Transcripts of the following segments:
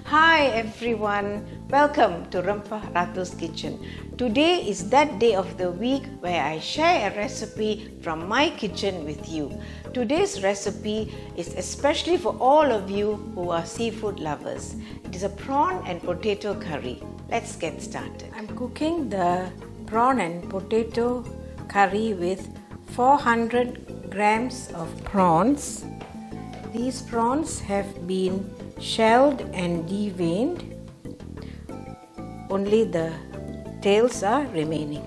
Hi everyone, welcome to Rempah Ratus Kitchen. Today is that day of the week where I share a recipe from my kitchen with you. Today's recipe is especially for all of you who are seafood lovers. It is a prawn and potato curry. Let's get started. I'm cooking the prawn and potato curry with 400 grams of prawns. These prawns have been shelled and deveined. Only the tails are remaining.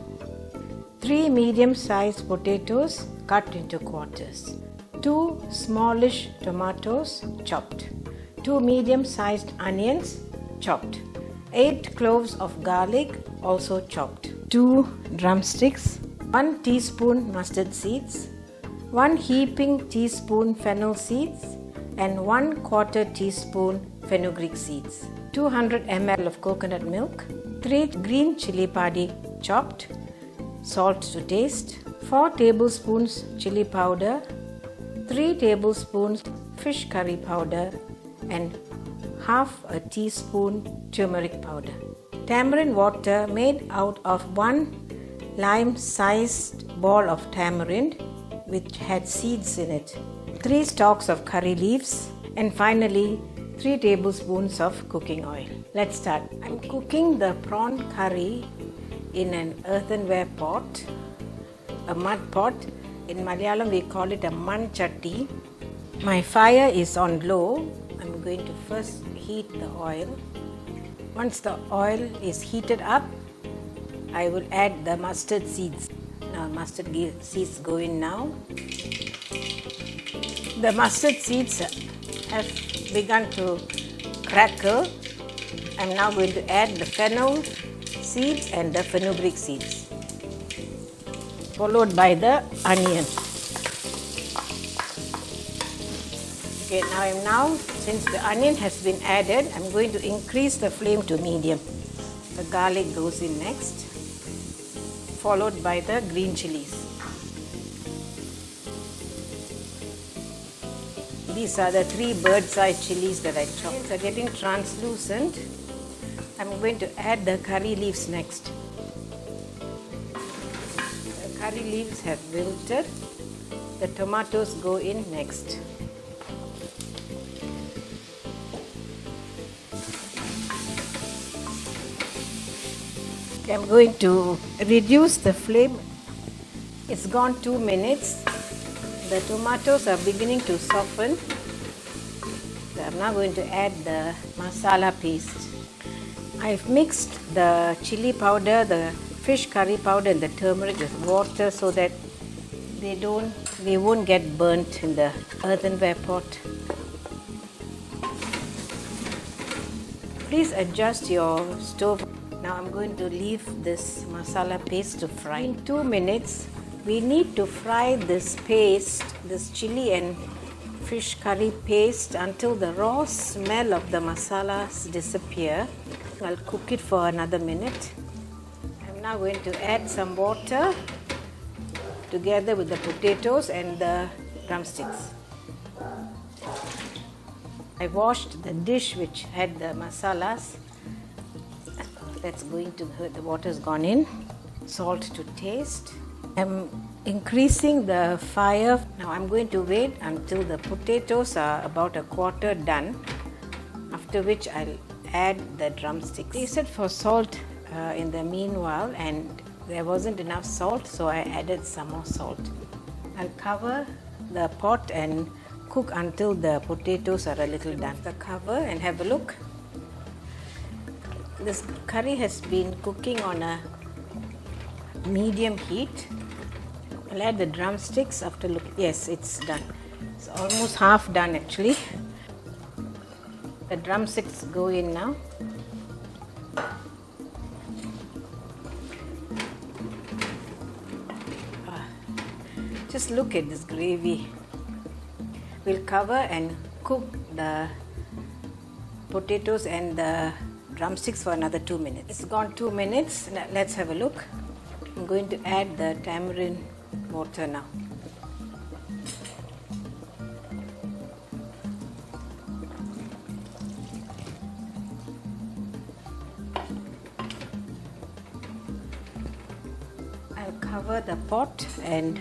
3 medium-sized potatoes cut into quarters. 2 smallish tomatoes chopped. 2 medium-sized onions chopped. 8 cloves of garlic also chopped. 2 drumsticks. 1 teaspoon mustard seeds. 1 heaping teaspoon fennel seeds and 1/4 teaspoon fenugreek seeds. 200 ml of coconut milk. 3 green chili padi chopped. Salt to taste. 4 tablespoons chili powder. 3 tablespoons fish curry powder and half a teaspoon turmeric powder. Tamarind water made out of 1 lime-sized ball of tamarind which had seeds in it. 3 stalks of curry leaves, and finally 3 tablespoons of cooking oil. Let's start. I'm cooking the prawn curry in an earthenware pot, a mud pot. In Malayalam we call it a man chatti. My fire is on low. I'm going to first heat the oil. Once the oil is heated up, I will add the mustard seeds. Now mustard seeds go in now. The mustard seeds have begun to crackle. I'm now going to add the fennel seeds and the fenugreek seeds, followed by the onion. Okay, since the onion has been added, I'm going to increase the flame to medium. The garlic goes in next, followed by the green chilies. These are the 3 bird-eye chilies that I chopped. They're getting translucent. I'm going to add the curry leaves next. The curry leaves have wilted. The tomatoes go in next. Okay, I'm going to reduce the flame. It's gone 2 minutes. The tomatoes are beginning to soften. So I'm now going to add the masala paste. I've mixed the chili powder, the fish curry powder and the turmeric with water so that they won't get burnt in the earthenware pot. Please adjust your stove. Now I'm going to leave this masala paste to fry. In 2 minutes, we need to fry this paste, this chili and fish curry paste, until the raw smell of the masalas disappear. I'll cook it for another minute. I'm now going to add some water together with the potatoes and the drumsticks. I washed the dish which had the masalas. That's going to, the water's gone in. Salt to taste. I'm increasing the fire. Now I'm going to wait until the potatoes are about a quarter done, after which I'll add the drumsticks. I tasted for salt in the meanwhile, and there wasn't enough salt, so I added some more salt. I'll cover the pot and cook until the potatoes are a little done. The cover and have a look. This curry has been cooking on a medium heat. I'll add the drumsticks after looking. Yes, it's done. It's almost half done actually. The drumsticks go in now. Just look at this gravy. We'll cover and cook the potatoes and the drumsticks for another 2 minutes. It's gone 2 minutes. Let's have a look. I'm going to add the tamarind water now. Cover the pot and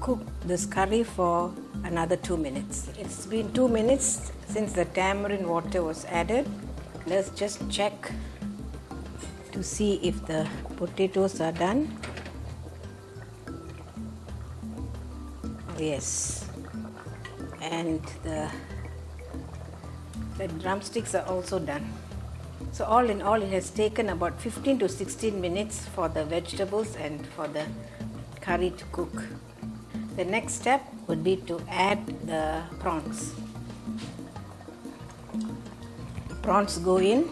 cook this curry for another 2 minutes. It's been 2 minutes since the tamarind water was added. Let's just check to see if the potatoes are done. Yes, and the drumsticks are also done. So all in all, it has taken about 15 to 16 minutes for the vegetables and for the curry to cook. The next step would be to add the prawns. The prawns go in.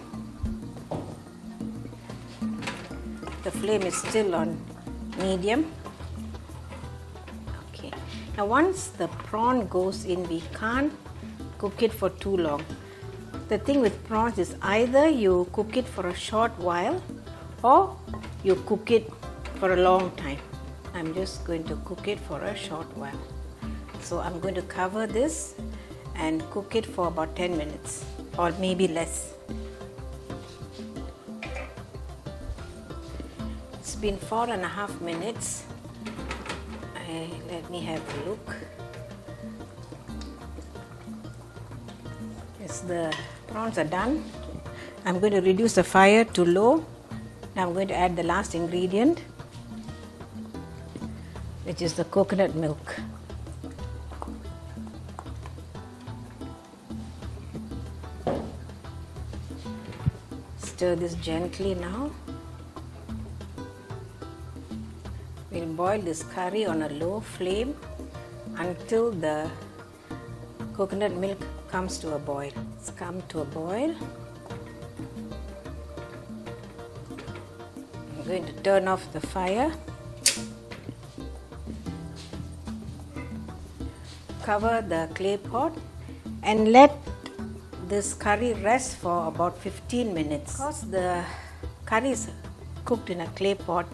The flame is still on medium. Okay. Now once the prawn goes in, we can't cook it for too long. The thing with prawns is either you cook it for a short while or you cook it for a long time. I'm just going to cook it for a short while. So I'm going to cover this and cook it for about 10 minutes or maybe less. It's been 4.5 minutes. Let me have a look. Yes, the prawns are done. I'm going to reduce the fire to low. Now I'm going to add the last ingredient, which is the coconut milk. Stir this gently now. We'll boil this curry on a low flame until the coconut milk comes to a boil. It's come to a boil. I'm going to turn off the fire. Cover the clay pot and let this curry rest for about 15 minutes. Because the curry is cooked in a clay pot,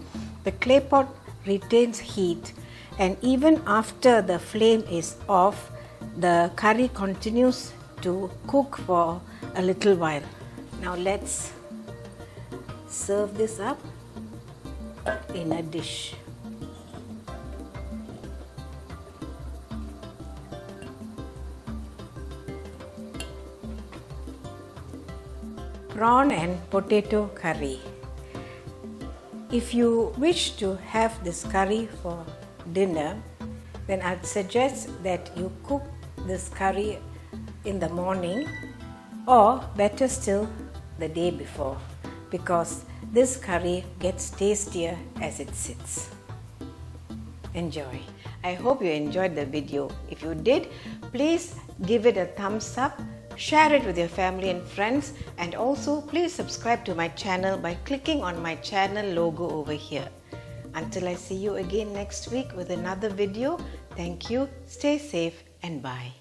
the clay pot retains heat, and even after the flame is off, the curry continues to cook for a little while. Now let's serve this up in a dish. Prawn and potato curry. If you wish to have this curry for dinner, then I'd suggest that you cook this curry in the morning, or better still, the day before, because this curry gets tastier as it sits. Enjoy. I hope you enjoyed the video. If you did, please give it a thumbs up, share it with your family and friends, and also please subscribe to my channel by clicking on my channel logo over here. Until I see you again next week with another video, thank you, stay safe and bye.